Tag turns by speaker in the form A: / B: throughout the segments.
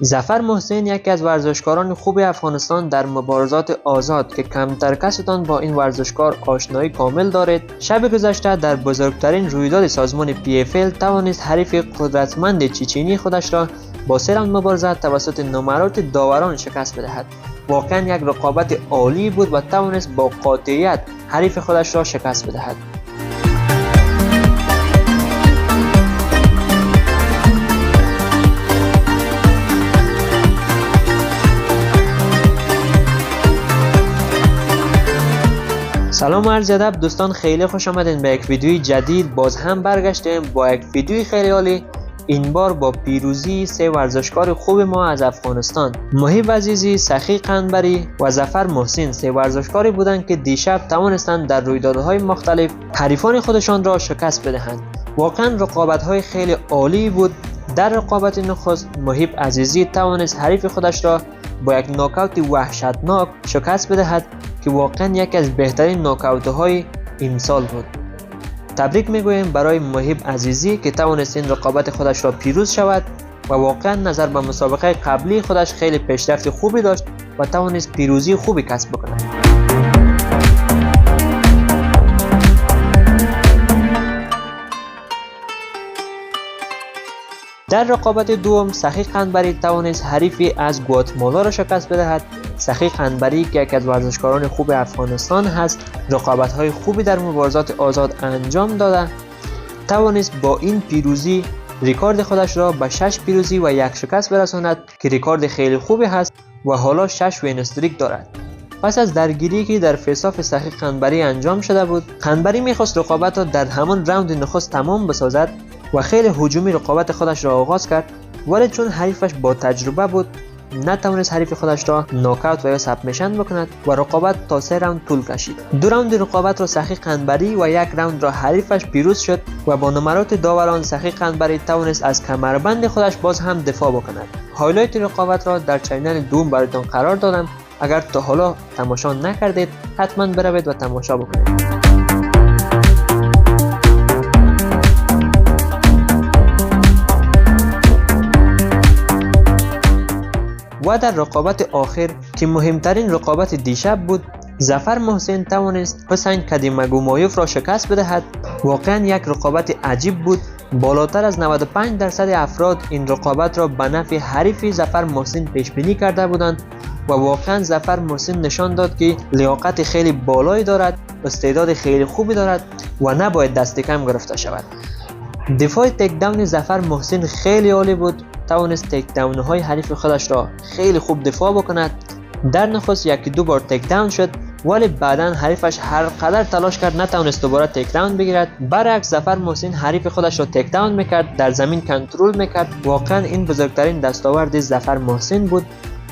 A: ظفر محسن یکی از ورزشکاران خوب افغانستان در مبارزات آزاد که کمتر کستان با این ورزشکار آشنایی کامل دارید. شب گذشته در بزرگترین رویداد سازمان PFL توانست حریف قدرتمند چچنی خودش را با 3 راند مبارزه توسط نامرات داوران شکست بدهد. واقعا یک رقابت عالی بود و توانست با قاطعیت حریف خودش را شکست بدهد. سلام و عرض ادب دوستان، خیلی خوش آمدین به یک ویدیوی جدید. باز هم برگشتیم با یک ویدیوی خیلی عالی، این بار با پیروزی 3 ورزشکار خوب ما از افغانستان، محیب عزیزی، سخی قنبری و ظفر محسن. 3 ورزشکاری بودند که دیشب توانستند در رویدادهای مختلف حریفان خودشان را شکست بدهند. واقعا رقابت‌های خیلی عالی بود. در رقابت نخست محیب عزیزی توانست حریف خودش را با یک ناکاوت وحشتناک شکست بدهد که واقعا یکی از بهترین ناکاوت‌های امسال بود. تبریک میگویم برای محیب عزیزی که توانست این رقابت خودش را پیروز شود و واقعا نظر به مسابقه قبلی خودش خیلی پیشرفت خوبی داشت و توانست پیروزی خوبی کسب بکند. در رقابت دوم سخی قنبری توانست حریفی از گواتمالا را شکست بدهد. سخی قنبری که یکی از ورزشکاران خوب افغانستان هست، رقابت‌های خوبی در مبارزات آزاد انجام داده، توانست با این پیروزی ریکارد خودش را به 6 پیروزی و 1 شکست برساند که ریکارد خیلی خوبی هست و حالا 6 وین استریک دارد. پس از درگیری که در فیساف سخی قنبری انجام شده بود، قنبری می‌خواست رقابت را در همان راند نخست تمام بسازد و خیلی هجومی رقابت خودش را آغاز کرد، ولی چون حریفش با تجربه بود نتوانست حریف خودش را ناکاوت و یا سبمیشن بکند و رقابت تا 3 راند طول کشید. 2 راند رقابت را سخی قنبری و 1 راند را حریفش پیروز شد و با نمرات داوران سخی قنبری توانست از کمربند خودش باز هم دفاع بکند. هایلایت رقابت را در چینل دوم براتون قرار دادم. اگر تا حالا تماشا نکردید حتما بروید و تماشا بکنید. و در رقابت آخر که مهمترین رقابت دیشب بود، ظفر محسن توانست حسین کدیمگومایوف را شکست بدهد. واقعا یک رقابت عجیب بود. بالاتر از 95% افراد این رقابت را به نفع حریف ظفر محسن پیش بینی کرده بودند و واقعا ظفر محسن نشان داد که لیاقت خیلی بالایی دارد، استعداد خیلی خوبی دارد و نباید دست کم گرفته شود. دفاع تک داون ظفر محسن خیلی عالی بود. توانست تک داون های حریف خودش را خیلی خوب دفاع بکند. در نخست 1-2 بار تک داون شد، ولی بعداً حریفش هر قدر تلاش کرد نتوانست دوباره تک داون بگیرد. برعکس ظفر محسن حریف خودش را تک داون میکرد، در زمین کنترل میکرد. واقعا این بزرگترین دستاورد ظفر محسن بود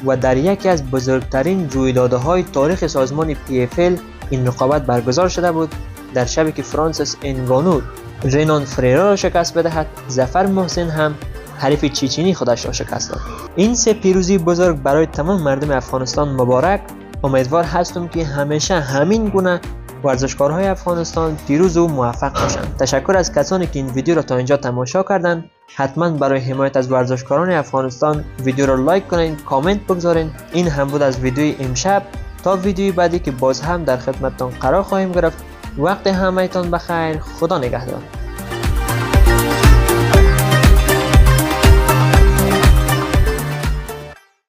A: و در یکی از بزرگترین رویدادهای تاریخ سازمان PFL این رقابت برگزار شده بود. در شبی که فرانسیس انگانو رینان فریرا را شکست بدهد، ظفر محسن هم حریف چچنی خودش را شکست داد. این 3 پیروزی بزرگ برای تمام مردم افغانستان مبارک. امیدوار هستم که همیشه همین گونه ورزشکارهای افغانستان پیروز و موفق باشند. تشکر از کسانی که این ویدیو را تا اینجا تماشا کردند. حتما برای حمایت از ورزشکاران افغانستان ویدیو را لایک کنین، کامنت بگذارین. این هم بود از ویدیوی امشب. تا ویدیوی بعدی که باز هم در خدمتتان قرار خواهیم گرفت. وقت همه‌تان بخیر. خدا نگهدار.